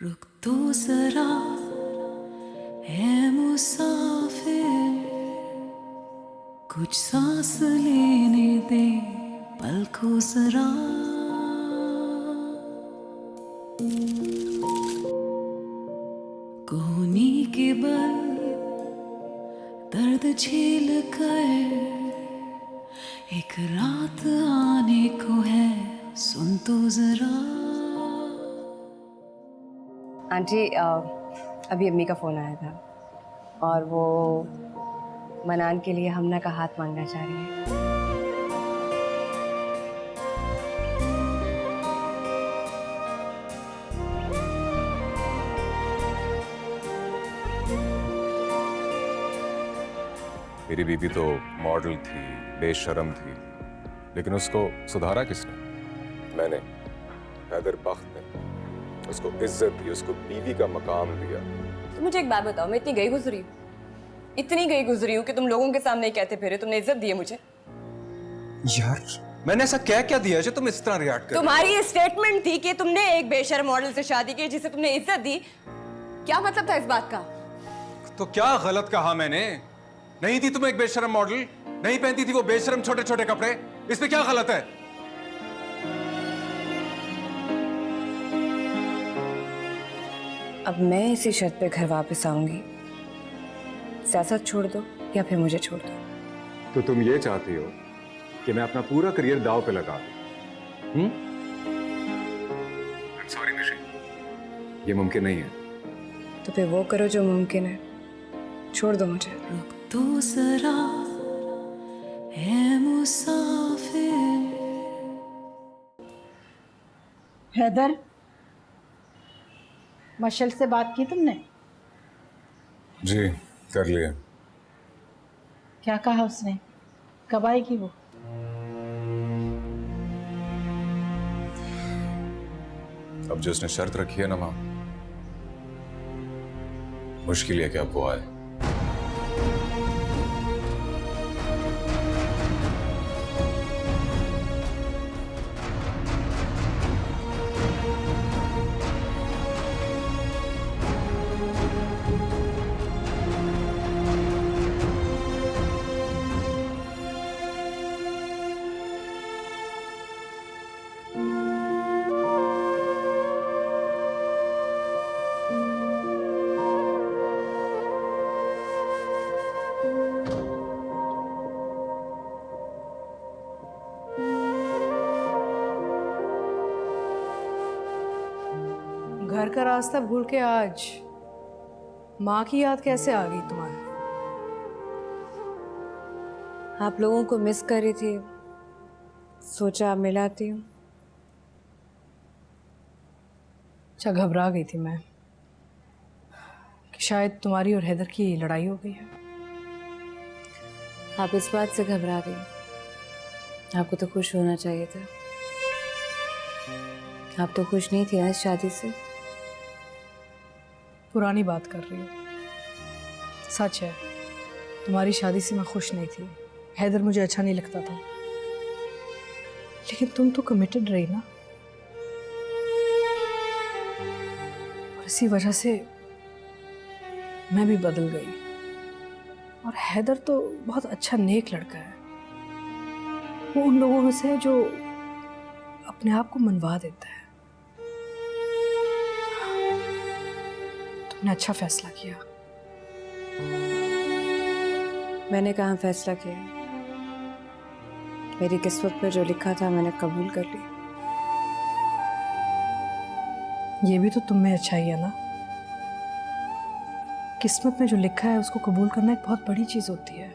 रुक तो जरा है मुसाफिर, कुछ सांस लेने दे पल को जरा। कोहनी के बल दर्द झेल कर एक रात आने को है, सुन तो जरा। आंटी अभी अम्मी का फ़ोन आया था और वो मनान के लिए हमना का हाथ मांगना चाह रही है। मेरी बीबी तो मॉडल थी, बेशर्म थी, लेकिन उसको सुधारा किसने? मैंने। हैदर बख्त ने उसको इज्जत दी, उसको बीवी का मकाम दिया। तो मुझे एक बात बताओ, मैं इतनी गई गुजरी हूँ, इतनी गई गुजरी हूँ कि तुम लोगों के सामने कहते फिरे तुमने इज्जत दी है मुझे। यार मैंने ऐसा क्या क्या दिया जो तुम इस तरह रिएक्ट कर? तुम्हारी ये स्टेटमेंट थी कि तुमने एक बेशर्म मॉडल से शादी की जिसे तुमने इज्जत दी। क्या मतलब था इस बात का? तो क्या गलत कहा मैंने? नहीं थी तुम एक बेशर्म मॉडल, नहीं पहनती थी वो बेशर्म छोटे छोटे कपड़े, इसमें क्या गलत है? अब मैं इसी शर्त पे घर वापस आऊंगी, सियासत छोड़ दो या फिर मुझे छोड़ दो। तो तुम ये चाहती हो कि मैं अपना पूरा करियर दांव पे लगा दूं? सॉरी निशी, ये मुमकिन नहीं है। तो फिर वो करो जो मुमकिन है, छोड़ दो मुझे। रुक तो जरा है मुसाफिर। हैदर, मशल से बात की तुमने? जी कर लिया। क्या कहा उसने? कब आएगी वो? अब जो उसने शर्त रखी है ना मां, मुश्किल है कि अब वो आए। घर का रास्ता भूल के आज माँ की याद कैसे आ गई तुम्हारी? आप लोगों को मिस कर रही थी, सोचा मिलाती हूँ। अच्छा, घबरा गई थी मैं कि शायद तुम्हारी और हैदर की लड़ाई हो गई है। आप इस बात से घबरा गई? आपको तो खुश होना चाहिए था। आप तो खुश नहीं थी ना इस शादी से? पुरानी बात कर रही हो। सच है, तुम्हारी शादी से मैं खुश नहीं थी। हैदर मुझे अच्छा नहीं लगता था, लेकिन तुम तो कमिटेड रही ना, और इसी वजह से मैं भी बदल गई। और हैदर तो बहुत अच्छा नेक लड़का है। वो उन लोगों में से है जो अपने आप को मनवा देता है। तुमने अच्छा फैसला किया। मैंने कहाँ फैसला किया? मेरी किस्मत में जो लिखा था मैंने कबूल कर लिया। ये भी तो तुम में अच्छाई है ना। किस्मत में जो लिखा है उसको कबूल करना एक बहुत बड़ी चीज होती है।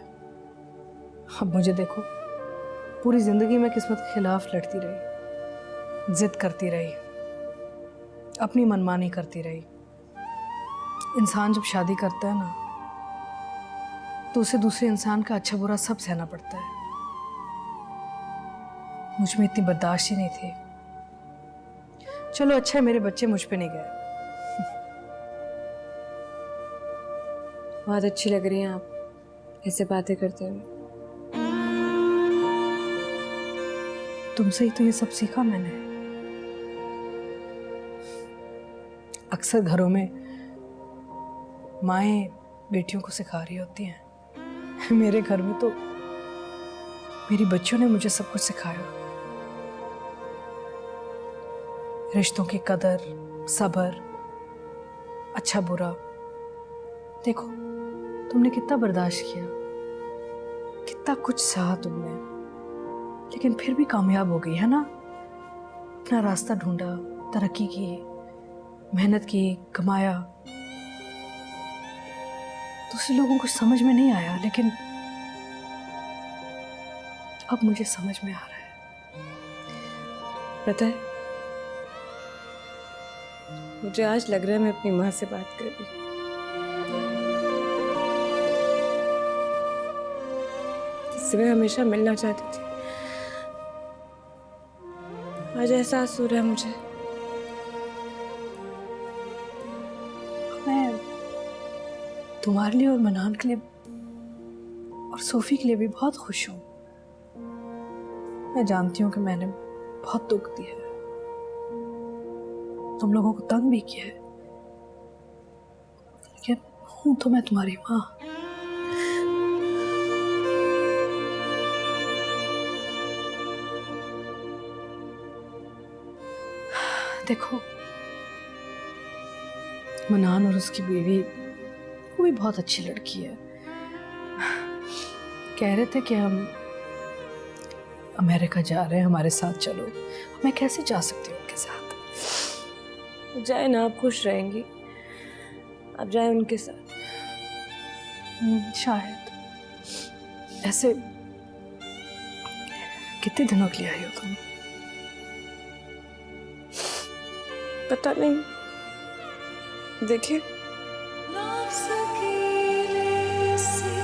अब मुझे देखो, पूरी जिंदगी में किस्मत के खिलाफ लड़ती रही, जिद करती रही, अपनी मनमानी करती रही। इंसान जब शादी करता है ना, तो उसे दूसरे इंसान का अच्छा बुरा सब सहना पड़ता है। मुझ में इतनी बर्दाश्त ही नहीं थी। चलो अच्छा है मेरे बच्चे मुझ पे नहीं गए। बहुत अच्छी लग रही हैं आप ऐसे बातें करते हुए। तुमसे ही तो ये सब सीखा मैंने। अक्सर घरों में माएँ बेटियों को सिखा रही होती हैं। मेरे घर में तो मेरी बच्चियों ने मुझे सब कुछ सिखाया। रिश्तों की कदर, सब्र, अच्छा बुरा। देखो तुमने कितना बर्दाश्त किया, कितना कुछ सहा तुमने, लेकिन फिर भी कामयाब हो गई है ना। अपना रास्ता ढूंढा, तरक्की की, मेहनत की, कमाया। दूसरे लोगों को समझ में नहीं आया, लेकिन अब मुझे समझ में आ रहा है। पता है, मुझे आज लग रहा है मैं अपनी माँ से बात कर रही हूँ। जिससे मैं हमेशा मिलना चाहती थी। आज एहसास हो रहा है मुझे। मैं तुम्हारे लिए और मनान के लिए और सोफी के लिए भी बहुत खुश हूँ। मैं जानती हूँ कि मैंने बहुत दुख दिया है, तुम लोगों को तंग भी किया है, लेकिन हूँ तो मैं तुम्हारी माँ। देखो मनान और उसकी बीवी, वो भी बहुत अच्छी लड़की है। कह रहे थे कि हम अमेरिका जा रहे हैं, हमारे साथ चलो। मैं कैसे जा सकती हूँ उनके साथ? जाए ना, आप खुश रहेंगी। आप जाए उनके साथ। शायद। ऐसे कितने दिनों के लिए आई हो तुम? पता नहीं, देखिए लफ्ज़ अकेले से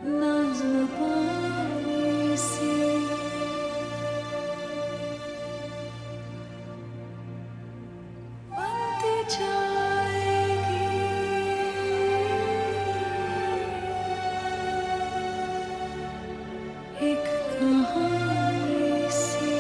नज़्म पानी से बनती जाएगी एक कहानी सी।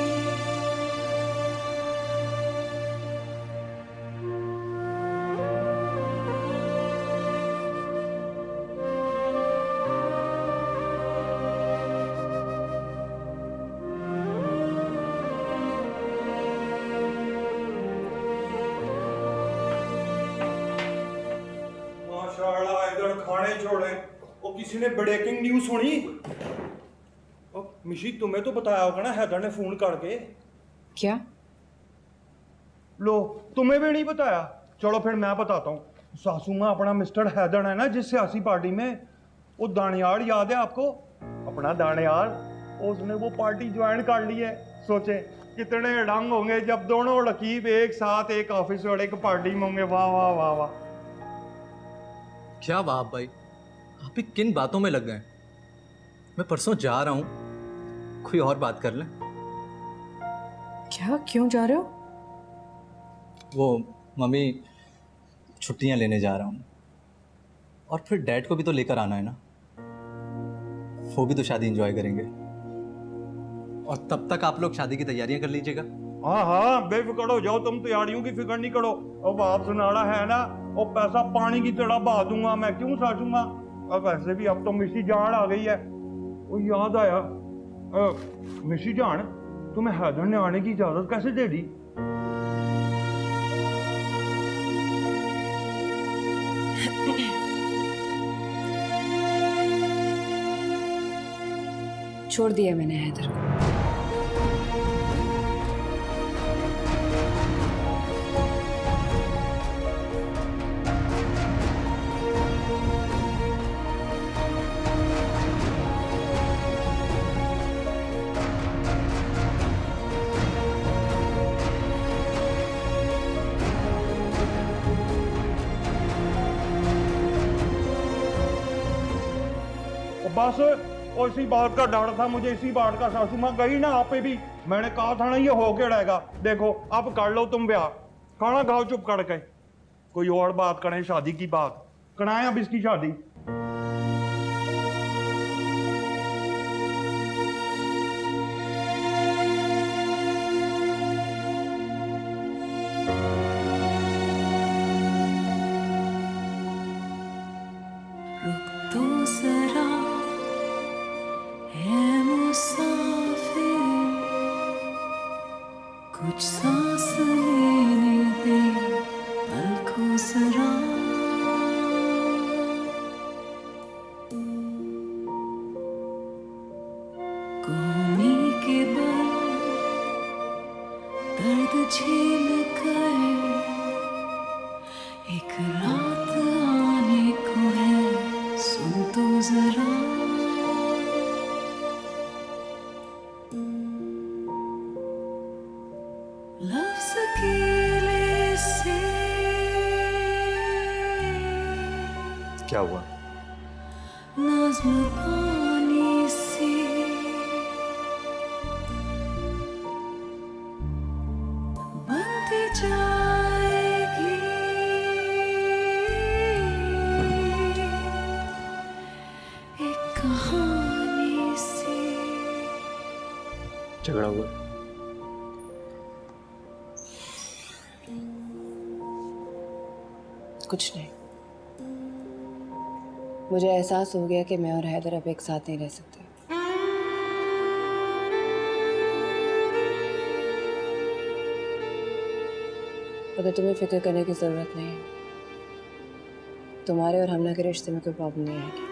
माशाल्लाह, इधर खाने छोड़े। वो किसी ने ब्रेकिंग न्यूज सुनी? मिशी, तुम्हें तो बताया होगा ना हैदर ने फोन करके। क्या? लो, तुम्हें भी नहीं बताया? चलो फिर मैं बताता हूँ। सासू माँ अपना मिस्टर हैदर है ना, जिस सियासी पार्टी में, वो दानियार याद है आपको? अपना दानियार, उसने वो पार्टी ज्वाइन कर ली है। सोचे कितने डंग होंगे जब दोनों लकीब एक साथ एक ऑफिस और एक पार्टी में होंगे। वाह वाह वाह वाह। क्या बात भाई, आप भी किन बातों में लग गए? मैं परसों जा रहा हूँ, कोई और बात कर लें। क्या? क्यों जा रहे हो? वो मम्मी, छुट्टियाँ लेने जा रहा हूँ, और फिर डैड को भी तो लेकर आना है ना। वो भी तो शादी एंजॉय करेंगे, और तब तक आप लोग शादी की तैयारियां कर लीजिएगा। हाँ हाँ, बेफिक्र हो जाओ, तुम तैयारियों की फिक्र नहीं करो। अब आप सुनाड़ा है ना, वो पैसा पानी की तरह बहा दूंगा मैं, क्यों साचूंगा। अब वैसे भी अब तो मिशी जान आ गई है। वो याद आया, मिशी जान, तुम्हें हैदर ने आने की इजाजत कैसे दे दी? छोड़ दिया मैंने हैदर को। बस और इसी बात का डर था मुझे, इसी बात का। सासू माँ गई ना आप पे भी, मैंने कहा था ना ये होके रहेगा। देखो अब कर लो तुम ब्याह, खाना खाओ चुप करके। कोई और बात करें, शादी की बात कराएं अब इसकी शादी। कुछ सांस लेने दे पलकों जरा, कोहनी के बल दर्द झेल कर एक रात आने को है, सुन तो जरा। लफ्ज़ अकेले से क्या हुआ? नज़्म पानी सी बनती जाएगी, एक कहानी सी। झगड़ा हुआ? कुछ नहीं। मुझे एहसास हो गया कि मैं और हैदर अब एक साथ नहीं रह सकते। पता, तुम्हें फिक्र करने की जरूरत नहीं है। तुम्हारे और हमना के रिश्ते में कोई प्रॉब्लम नहीं आएगी।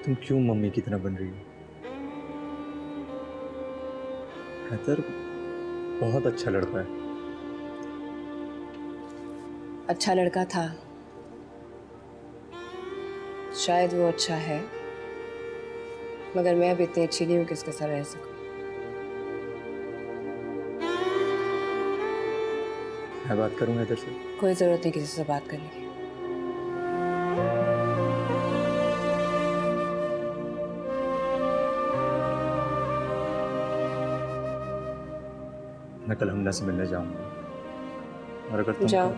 तुम क्यों मम्मी की तरह बन रही हो? हैदर बहुत अच्छा लड़का है। अच्छा लड़का था, शायद वो अच्छा है, मगर मैं अभी इतनी अच्छी नहीं हूँ कि इसके साथ रह सकूं। मैं बात करूँ हैदर से? कोई जरूरत नहीं किसी से बात करने की। मैं कल हमना से मिलने जाऊंगा, और अगर तुम जाओ।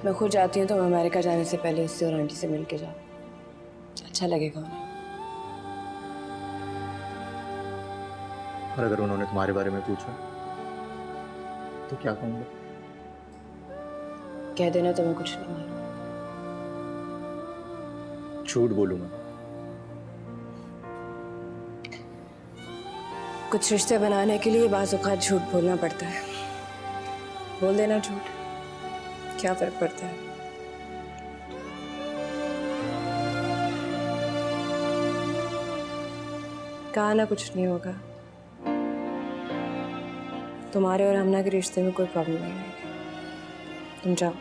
मैं खुद जाती हूँ, तो मैं अमेरिका जाने से पहले उससे और आंटी से मिल के जाओ, अच्छा लगेगा उन्हें। और अगर उन्होंने तुम्हारे बारे में पूछा तो क्या कहूँगा? कह देना तुम्हें कुछ नहीं मालूम। झूठ बोलूँगा? कुछ रिश्ते बनाने के लिए बाज़ औक़ात झूठ बोलना पड़ता है। बोल देना झूठ, क्या फर्क पड़ता है। कहा ना कुछ नहीं होगा। तुम्हारे और हमना के रिश्ते में कोई प्रॉब्लम नहीं आएगी। तुम जाओ।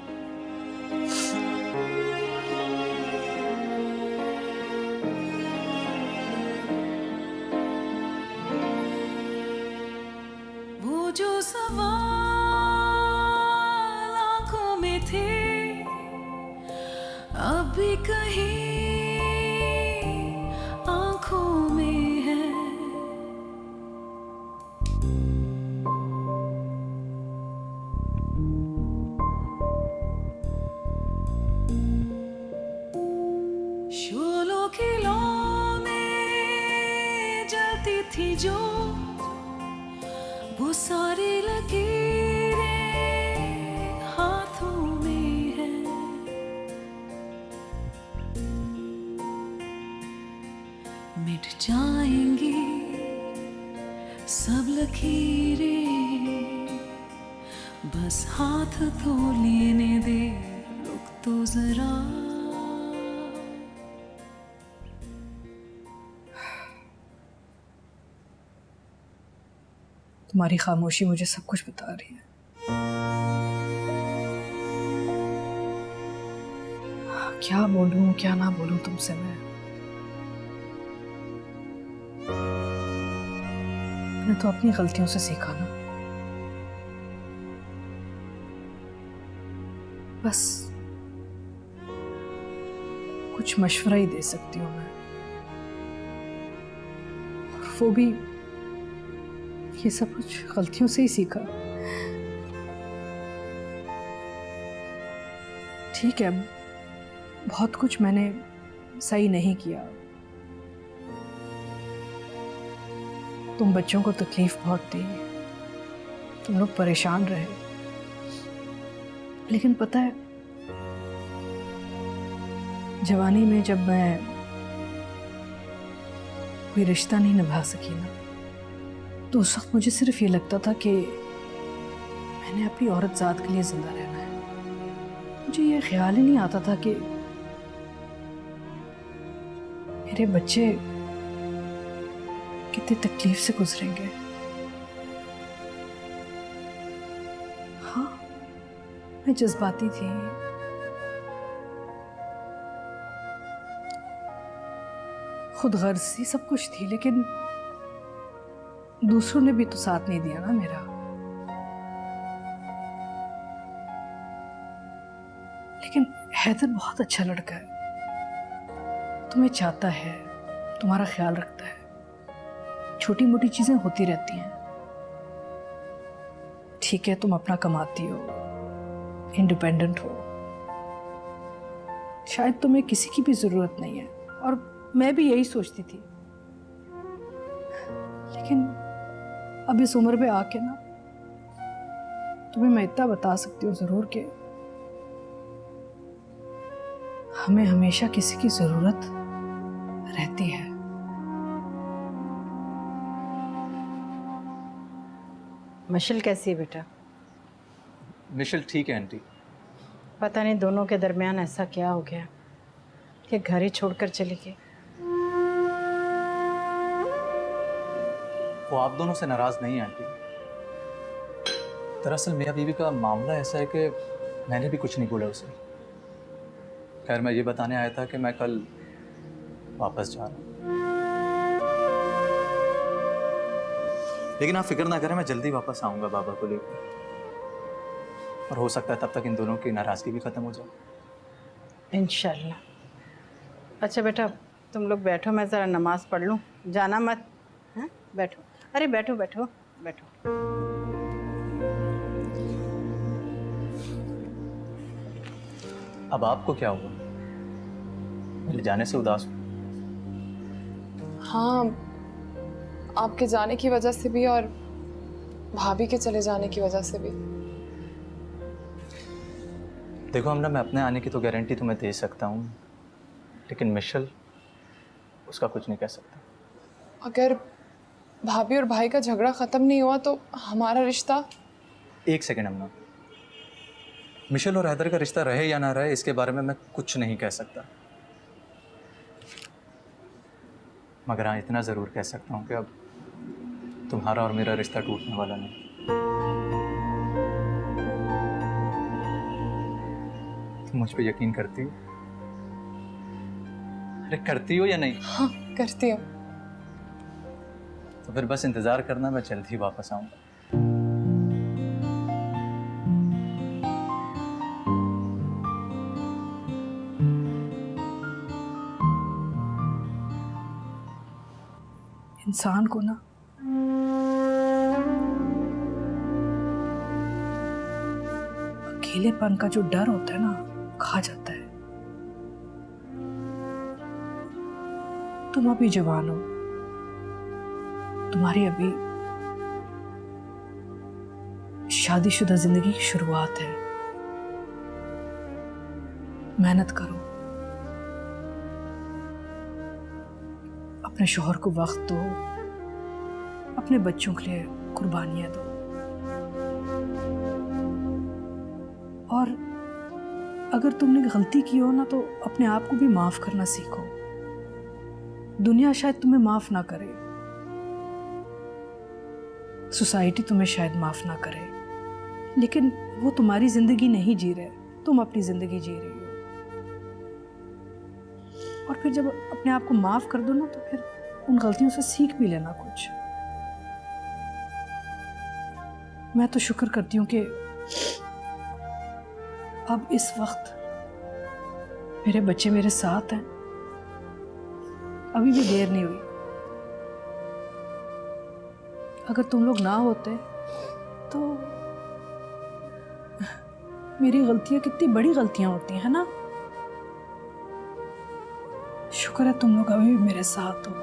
वो जो सवाल आंखों में थे, अब भी कहीं आंखों में है। शोलों की लौ में जलती थी जो वो सारी लकीरें हाथों में है। मिट जाएंगी सब लकीरें, बस हाथ तो लेने दे, रुक तो जरा। तुम्हारी खामोशी मुझे सब कुछ बता रही है। क्या बोलूं क्या ना बोलूं तुमसे मैं। मैंने तो अपनी गलतियों से सीखा ना। बस कुछ मशवरा ही दे सकती हूँ मैं, और वो भी ये सब कुछ गलतियों से ही सीखा। ठीक है, बहुत कुछ मैंने सही नहीं किया। तुम बच्चों को तकलीफ बहुत दी, तुम लोग परेशान रहे, लेकिन पता है जवानी में जब मैं कोई रिश्ता नहीं निभा सकी ना, तो उस वक्त मुझे सिर्फ ये लगता था कि मैंने अपनी औरत ज़ात के लिए ज़िंदा रहना है। मुझे ये ख्याल ही नहीं आता था कि मेरे बच्चे कितनी तकलीफ से गुजरेंगे। हाँ, मैं जज्बाती थी, खुद गर्जी सब कुछ थी, लेकिन दूसरों ने भी तो साथ नहीं दिया ना मेरा। लेकिन हैदर बहुत अच्छा लड़का है, तुम्हें चाहता है, तुम्हारा ख्याल रखता है, छोटी मोटी चीजें होती रहती हैं। ठीक है, तुम अपना कमाती हो, इंडिपेंडेंट हो, शायद तुम्हें किसी की भी जरूरत नहीं है, और मैं भी यही सोचती थी। लेकिन अब इस उम्र पे आके ना तुम्हें मैं इतना बता सकती हूँ जरूर कि हमें हमेशा किसी की जरूरत रहती है। मिशेल कैसी है बेटा? मिशेल ठीक है आंटी। पता नहीं दोनों के दरमियान ऐसा क्या हो गया कि घर ही छोड़कर चली गई। वो आप दोनों से नाराज नहीं है आंटी। दरअसल मियाँ बीवी का मामला ऐसा है कि मैंने भी कुछ नहीं बोला उसे। खैर, मैं ये बताने आया था कि मैं कल वापस जा रहा हूँ, लेकिन आप फिक्र ना करें, मैं जल्दी वापस आऊँगा बाबा को लेकर, और हो सकता है तब तक इन दोनों की नाराज़गी भी ख़त्म हो जाए। इंशाल्लाह। अच्छा बेटा, तुम लोग बैठो, मैं ज़रा नमाज़ पढ़ लूँ, जाना मत। हाँ, बैठो। अरे बैठो बैठो बैठो। अब आपको क्या हुआ? मेरे जाने से उदास हो? हाँ, आपके जाने की वजह से भी और भाभी के चले जाने की वजह से भी। देखो हमना, मैं अपने आने की तो गारंटी तुम्हें दे सकता हूँ, लेकिन मिशेल, उसका कुछ नहीं कह सकता। अगर भाभी और भाई का झगड़ा ख़त्म नहीं हुआ तो हमारा रिश्ता। एक सेकेंड अम्मा, मिशेल और हैदर का रिश्ता रहे या ना रहे, इसके बारे में मैं कुछ नहीं कह सकता, मगर हाँ इतना ज़रूर कह सकता हूँ कि अब तुम्हारा और मेरा रिश्ता टूटने वाला नहीं। तुम मुझ पे यकीन करती हो? अरे करती हो या नहीं? हाँ, करती हूँ। तो फिर बस इंतज़ार करना, मैं जल्द ही वापस आऊँगा। इंसान को ना अकेलेपन का जो डर होता है ना, खा जाता है। तुम अभी जवान हो, तुम्हारी अभी शादीशुदा जिंदगी की शुरुआत है। मेहनत करो, अपने शौहर को वक्त दो, अपने बच्चों के लिए कुर्बानियां दो, और अगर तुमने गलती की हो ना तो अपने आप को भी माफ करना सीखो। दुनिया शायद तुम्हें माफ ना करे, सोसाइटी तुम्हें शायद माफ ना करे, लेकिन वो तुम्हारी जिंदगी नहीं जी रहे, तुम अपनी जिंदगी जी रही हो। और फिर जब अपने आप को माफ कर दो ना तो फिर उन गलतियों से सीख भी लेना कुछ। मैं तो शुक्र करती हूँ कि अब इस वक्त मेरे बच्चे मेरे साथ हैं, अभी भी देर नहीं हुई। अगर तुम लोग ना होते तो मेरी गलतियां कितनी बड़ी गलतियां होती हैं, है ना? शुक्र है तुम लोग अभी भी मेरे साथ हो।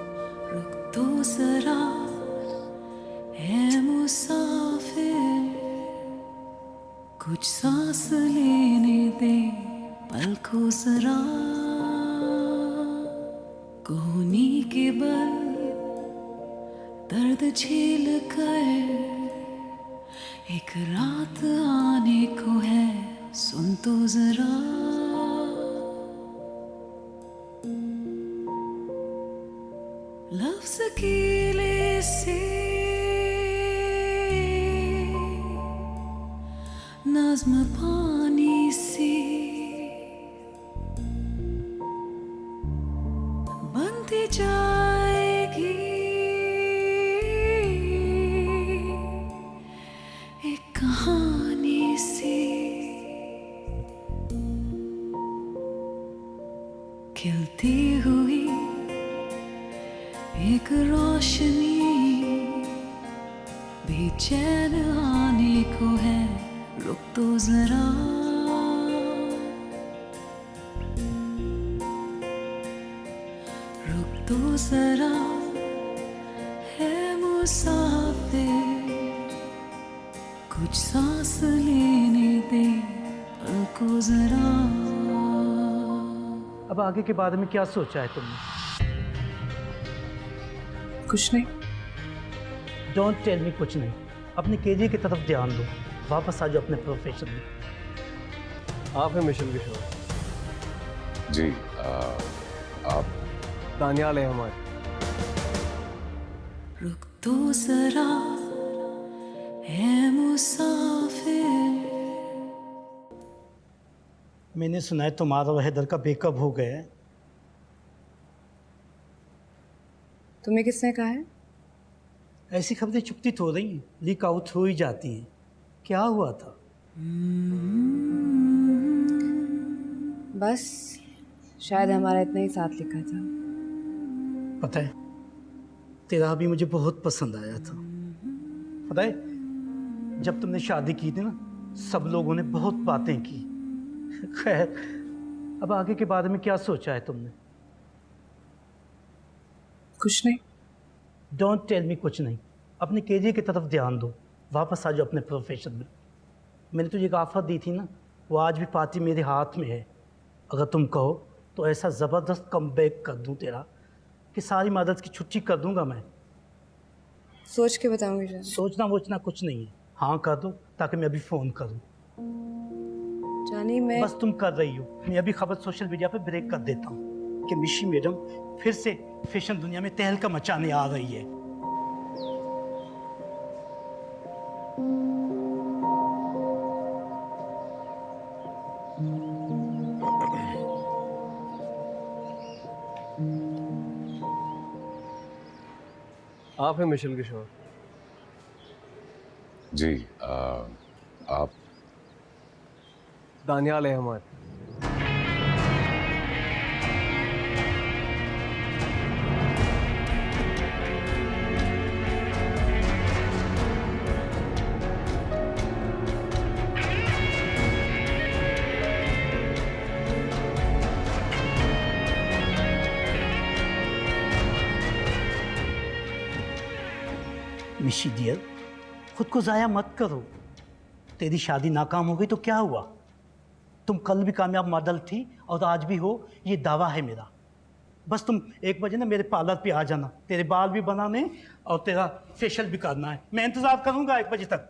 रुक तो जरा है मुसाफिर, कुछ सांस लेने दे पल को जरा, कोहनी के बल दर्द झेल कर एक रात आने को है, सुन तो जरा। लफ्ज कीले से नज़्म पानी सी बनती जाएगी एक कहानी सी। खिलती हुई एक रोशनी बेचैन आने को है, रुक तो जरा। रुक तो जरा है मुसाफिर, कुछ सांस लेने दे पल को जरा। अब आगे के बारे में क्या सोचा है तुमने? कुछ नहीं। डोंट टेल मी कुछ नहीं। अपने करियर की तरफ ध्यान दो, वापस आ जाओ अपने प्रोफेशन में। आप हैं मिशन किशोर? जी आप? दानियाल है हमारे। रुक तो जरा है मुसाफिर। मैंने सुना है तुम्हारा और हैदर का ब्रेकअप हो गया है। तुम्हें किसने कहा है? ऐसी खबरें चुपती तो हो रही हैं, लीक आउट हो ही जाती हैं। क्या हुआ था? बस शायद हमारा इतना ही साथ लिखा था। पता है, तेरा भी मुझे बहुत पसंद आया था। पता है, जब तुमने शादी की थी ना, सब लोगों ने बहुत बातें की। खैर, अब आगे के बारे में क्या सोचा है तुमने? कुछ नहीं। डोंट टेल मी कुछ नहीं। अपने करियर की तरफ ध्यान दो, वापस आ जाओ अपने प्रोफेशन में। मैंने तुझे एक ऑफर दी थी ना, वो आज भी पाती मेरे हाथ में है। अगर तुम कहो तो ऐसा ज़बरदस्त कमबैक कर दूं तेरा कि सारी मदद की छुट्टी कर दूंगा मैं। सोच के बताऊंगी जान। सोचना वोचना कुछ नहीं है, हाँ कर दो ताकि मैं अभी फ़ोन करूँ। जानी मैं बस तुम कर रही हो। मैं अभी खबर सोशल मीडिया पे ब्रेक कर देता हूँ कि मिशी मैडम फिर से फैशन दुनिया में तहलका मचाने आ रही है। आप हैं मिशन किशोर? जी आप? दानियाल है हमारे। मिशी डियर, खुद को ज़ाया मत करो। तेरी शादी नाकाम हो गई तो क्या हुआ? तुम कल भी कामयाब मॉडल थी और आज भी हो, ये दावा है मेरा। बस तुम 1 बजे ना मेरे पार्लर पे आ जाना, तेरे बाल भी बनाने और तेरा फेशियल भी करना है। मैं इंतज़ार करूँगा 1 बजे तक।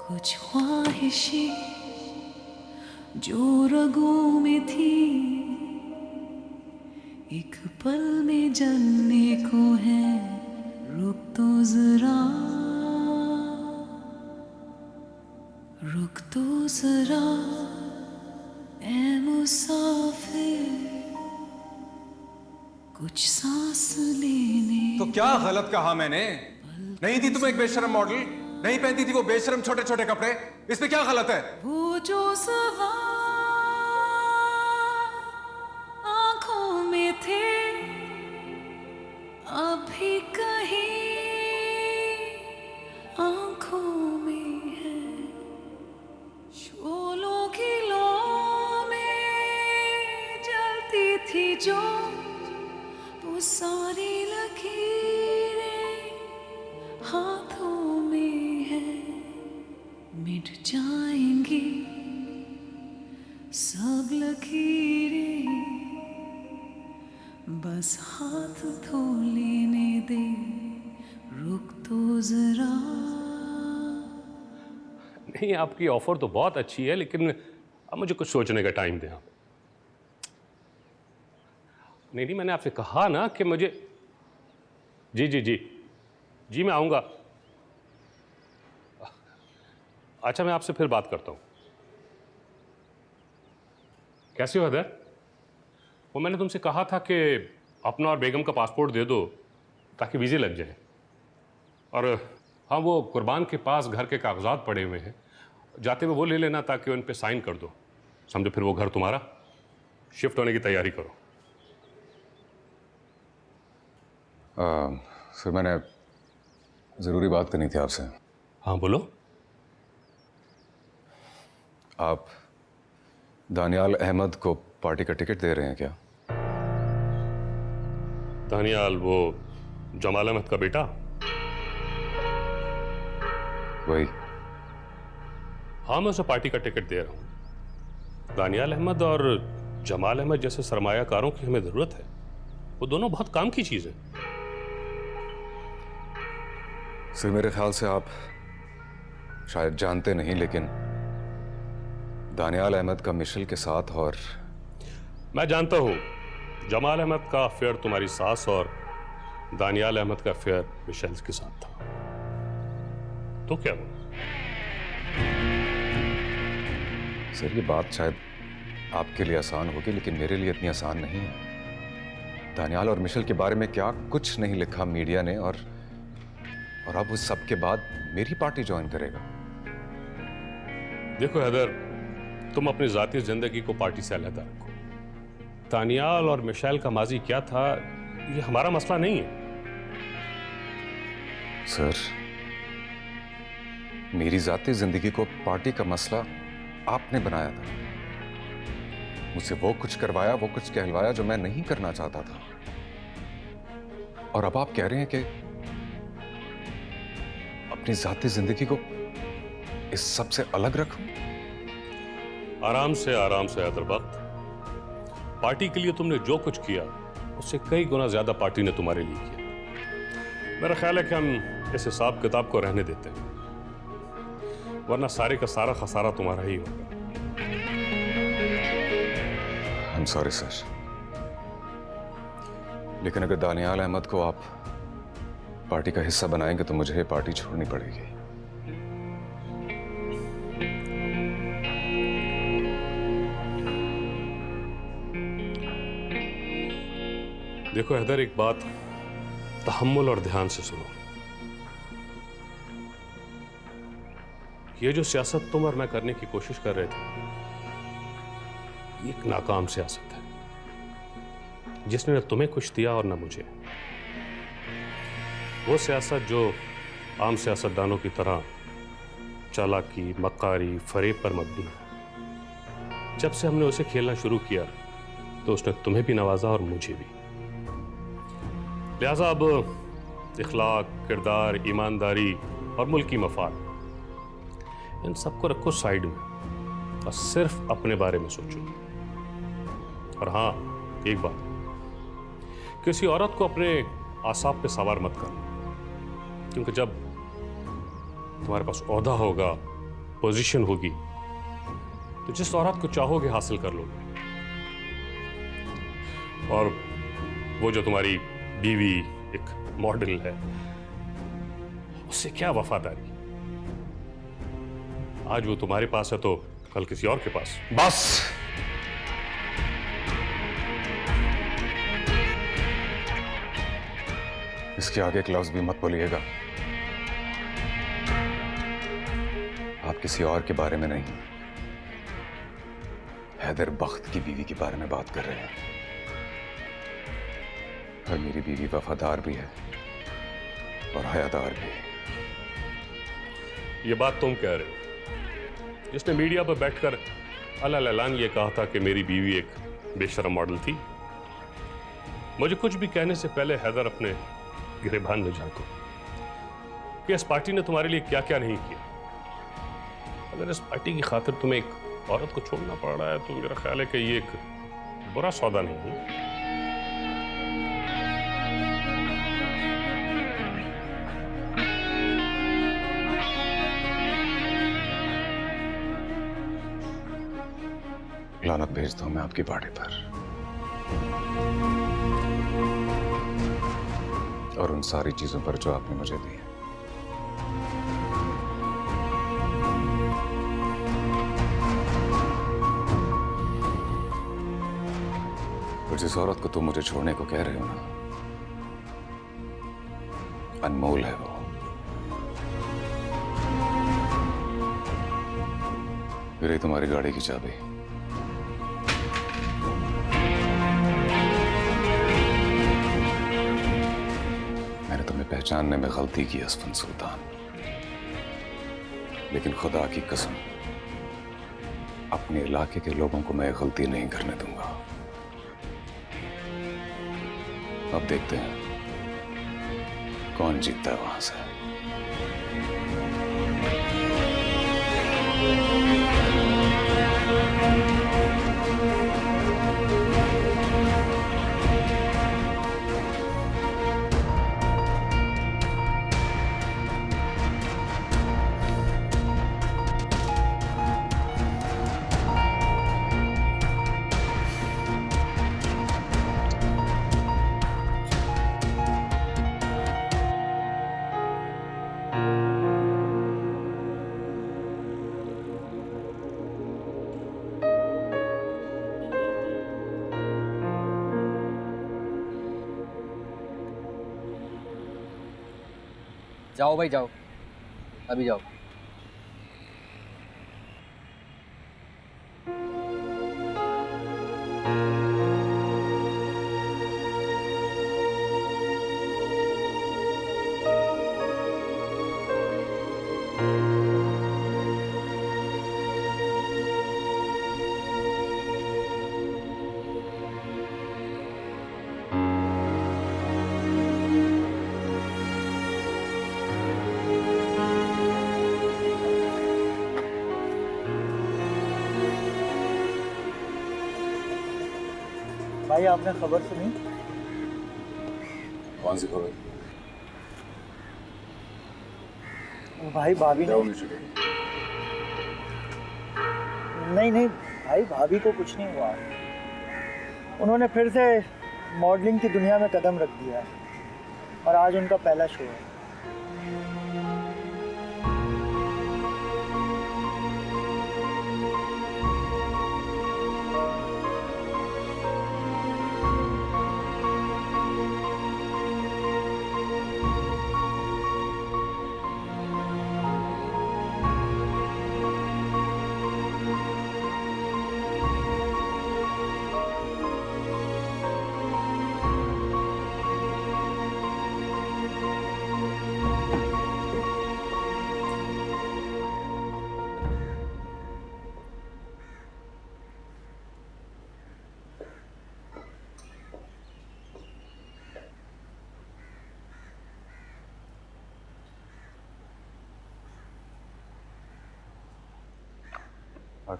कुछ ख्वाहिशें जो रगों में थी, एक पल में जलने को है, रुक तो जरा। रुक तो जरा ए मुसाफिर, कुछ सांस लेने। तो क्या गलत कहा मैंने? नहीं थी तुम एक बेशरम मॉडल, नहीं पहनती थी वो बेशरम छोटे छोटे कपड़े, इसमें क्या गलत है? वो जो सवाल आंखों में थे, अभी कहीं आंखों में है। शोलों की लो में जलती थी जो, वो सारी लकीरें हाथों में है। मिट जाएंगी सब लकीरें, बस हाथ थो लेने दे, रुक तो जरा। नहीं, आपकी ऑफर तो बहुत अच्छी है, लेकिन अब मुझे कुछ सोचने का टाइम दें आप। नहीं, मैंने आपसे कहा ना कि मुझे। जी जी जी जी, मैं आऊँगा। अच्छा, मैं आपसे फिर बात करता हूँ। कैसे हो हैदर? वो मैंने तुमसे कहा था कि अपना और बेगम का पासपोर्ट दे दो ताकि वीज़े लग जाए। और हाँ, वो कुर्बान के पास घर के कागजात पड़े हुए हैं, जाते हुए वो ले लेना ताकि उन पे साइन कर दो। समझो, फिर वो घर तुम्हारा। शिफ्ट होने की तैयारी करो। फिर मैंने ज़रूरी बात करनी थी आपसे। हाँ, बोलो। आप दानियाल अहमद को पार्टी का टिकट दे रहे हैं क्या? दानियाल, वो जमाल अहमद का बेटा? वही। हाँ, मैं उसे पार्टी का टिकट दे रहा हूँ। दानियाल अहमद और जमाल अहमद जैसे सरमायाकारों की हमें ज़रूरत है। वो दोनों बहुत काम की चीज़ है। सर, मेरे ख्याल से आप शायद जानते नहीं, लेकिन दानियाल अहमद का मिशेल के साथ और मैं जानता हूँ जमाल अहमद का अफेयर तुम्हारी सास और दानियाल अहमद का अफेयर मिशेल के साथ था। तो क्या हुआ? सर, ये बात शायद आपके लिए आसान होगी, लेकिन मेरे लिए इतनी आसान नहीं है। दानियाल और मिशेल के बारे में क्या कुछ नहीं लिखा मीडिया ने, और अब उस सब के बाद मेरी पार्टी ज्वाइन करेगा। देखो हैदर, तुम अपनी जाती जिंदगी को पार्टी से अलग रखो। दानियाल और मिशेल का माजी क्या था, ये हमारा मसला नहीं है। सर, मेरी जाती जिंदगी को पार्टी का मसला आपने बनाया था। मुझसे वो कुछ करवाया, वो कुछ कहलवाया जो मैं नहीं करना चाहता था। और अब आप कह रहे हैं कि अपनी जाती जिंदगी को इस सब से अलग रखूं? आराम से हैदर वक्त। पार्टी के लिए तुमने जो कुछ किया उससे कई गुना ज्यादा पार्टी ने तुम्हारे लिए किया। मेरा ख्याल है कि हम इस हिसाब किताब को रहने देते हैं, वरना सारे का सारा खसारा तुम्हारा ही होगा। आई एम सॉरी सर, लेकिन अगर दानियाल अहमद को आप पार्टी का हिस्सा बनाएंगे तो मुझे पार्टी छोड़नी पड़ेगी। देखो हैदर, एक बात तहम्मुल और ध्यान से सुनो। ये जो सियासत तुम और मैं करने की कोशिश कर रहे थे, ये एक नाकाम सियासत है जिसने न तुम्हें कुछ दिया और न मुझे। वो सियासत जो आम सियासतदानों की तरह चालाकी, मक्कारी, फरेब पर मबनी है, जब से हमने उसे खेलना शुरू किया तो उसने तुम्हें भी नवाजा और मुझे भी। लिहाजा अब इखलाक, किरदार, ईमानदारी और मुल्की मफाद, इन सबको रखो साइड में और सिर्फ अपने बारे में सोचो। और हाँ, एक बात, किसी औरत को अपने आसाब पे सवार मत करना, क्योंकि जब तुम्हारे पास ओहदा होगा, पोजीशन होगी, तो जिस औरत को चाहोगे हासिल कर लोगे। और वो जो तुम्हारी बीवी एक मॉडल है, उससे क्या वफादारी। आज वो तुम्हारे पास है तो कल किसी और के पास। बस, इसके आगे एक लफ्ज भी मत बोलिएगा। आप किसी और के बारे में नहीं, हैदर बख्त की बीवी के बारे में बात कर रहे हैं। और मेरी बीवी वफादार भी है और हयादार भी। ये बात तुम कह रहे हो, जिसने मीडिया पर बैठकर अल्लाह ये कहा था कि मेरी बीवी एक बेशरम मॉडल थी। मुझे कुछ भी कहने से पहले हैदर अपने गिरेबान में झांको कि इस पार्टी ने तुम्हारे लिए क्या क्या नहीं किया। अगर इस पार्टी की खातिर तुम्हें एक औरत को छोड़ना पड़ रहा है तो मेरा ख्याल है कि ये एक बुरा सौदा नहीं है। लानत भेजता हूं मैं आपकी पार्टी पर और उन सारी चीजों पर जो आपने मुझे दी है। पर जिस औरत को तुम मुझे छोड़ने को कह रहे हो ना, अनमोल है वो। फिर तुम्हारी गाड़ी की चाबी। मैंने तुम्हें पहचानने में गलती की असफन सुल्तान, लेकिन खुदा की कसम अपने इलाके के लोगों को मैं गलती नहीं करने दूंगा। अब देखते हैं कौन जीतता है वहां से। जाओ भाई जाओ, अभी जाओ। भाई आपने खबर सुनी? कौन सी खबर? भाई भाभी ने नहीं भाई, भाभी को कुछ नहीं हुआ। उन्होंने फिर से मॉडलिंग की दुनिया में कदम रख दिया और आज उनका पहला शो है।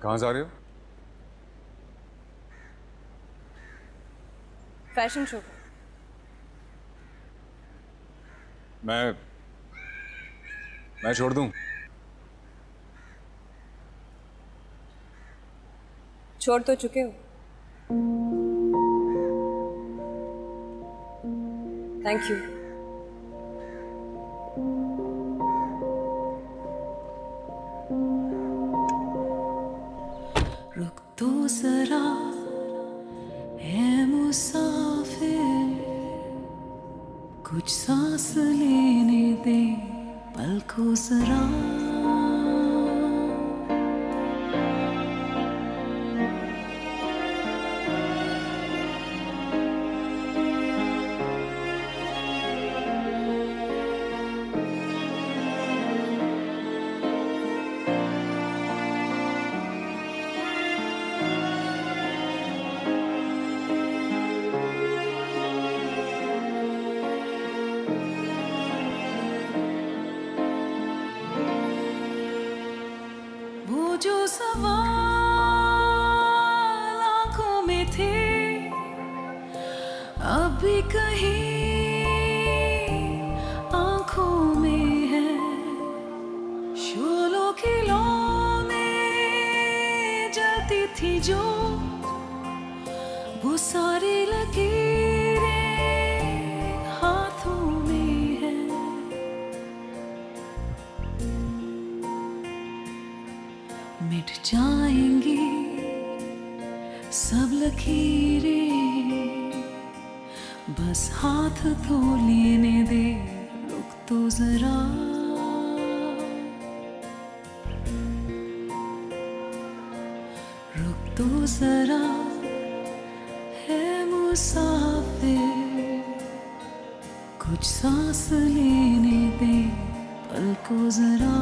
कहाँ जा रहे हो? Fashion show. मैं छोड़ दूं? छोड़ तो चुके हो। Thank you. रुक तो जरा है मुसाफिर, कुछ सांस लेने दे पल को जरा। जो सवाल आंखों में थे अभी कहीं आंखों में है, शोलों की लौ में जलती थी जो सारी लकीरें हाथों में है, मिट जाएंगी सब लकीरें, बस हाथ तो लेने दे, रुक तो जरा। रुक तो जरा है मुसाफिर, कुछ सांस लेने दे, पल को जरा।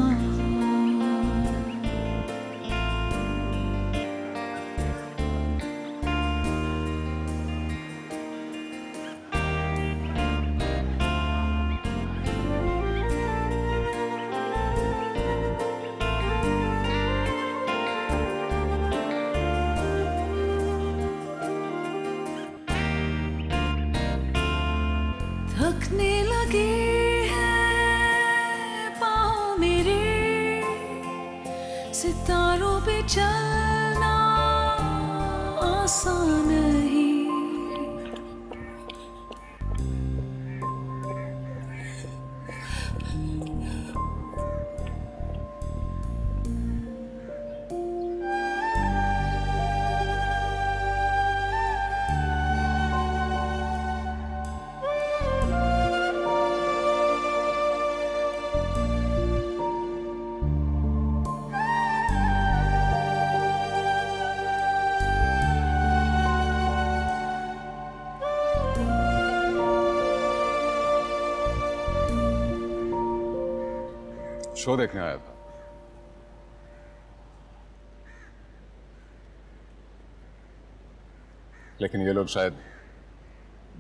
थकने लगे हैं पाँव मेरे, सितारों पे चलना आसान नहीं। शो देखने आया था। लेकिन ये लोग शायद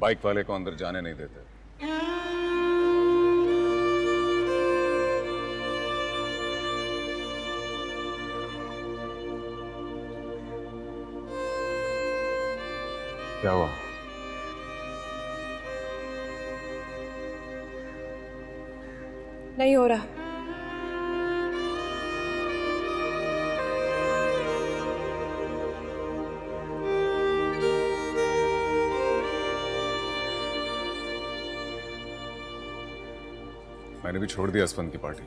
बाइक वाले को अंदर जाने नहीं देते। क्या हुआ? नहीं हो रहा। मैंने भी छोड़ दिया स्पंद की पार्टी।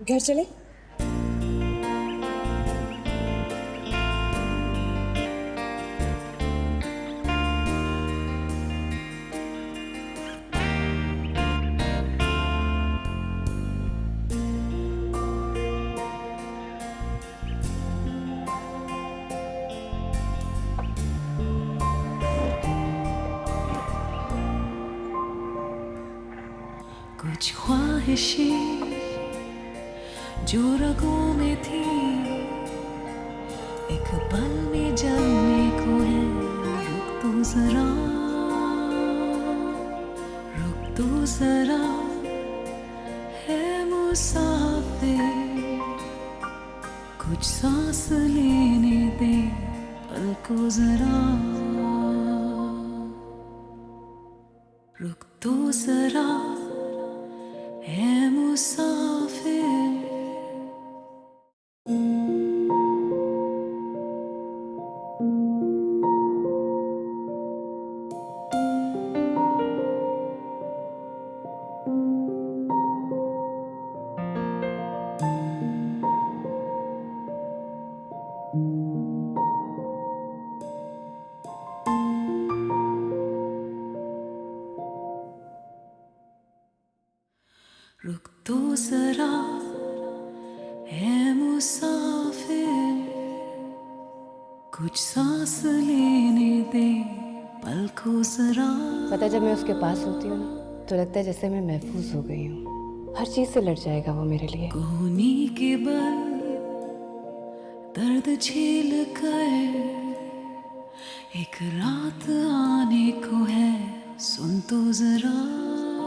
घर चले? कुछ ख्वाहिशें जो रगों में थी, एक पल में जलने को है। रुक तो जरा, रुक तो जरा है मुसाफिर, कुछ सांस लेने दे, पल को जरा। रुक तो जरा है मुसाफिर। रुक तो जरा है मुसाफिर, कुछ सांस लेने दे, पल को जरा। पता है जब मैं उसके पास होती हूँ ना तो लगता है जैसे मैं महफूज हो गई हूँ। हर चीज से लड़ जाएगा वो मेरे लिए। कोहनी के बल दर्द झेल कर एक रात आने को है, सुन तो जरा।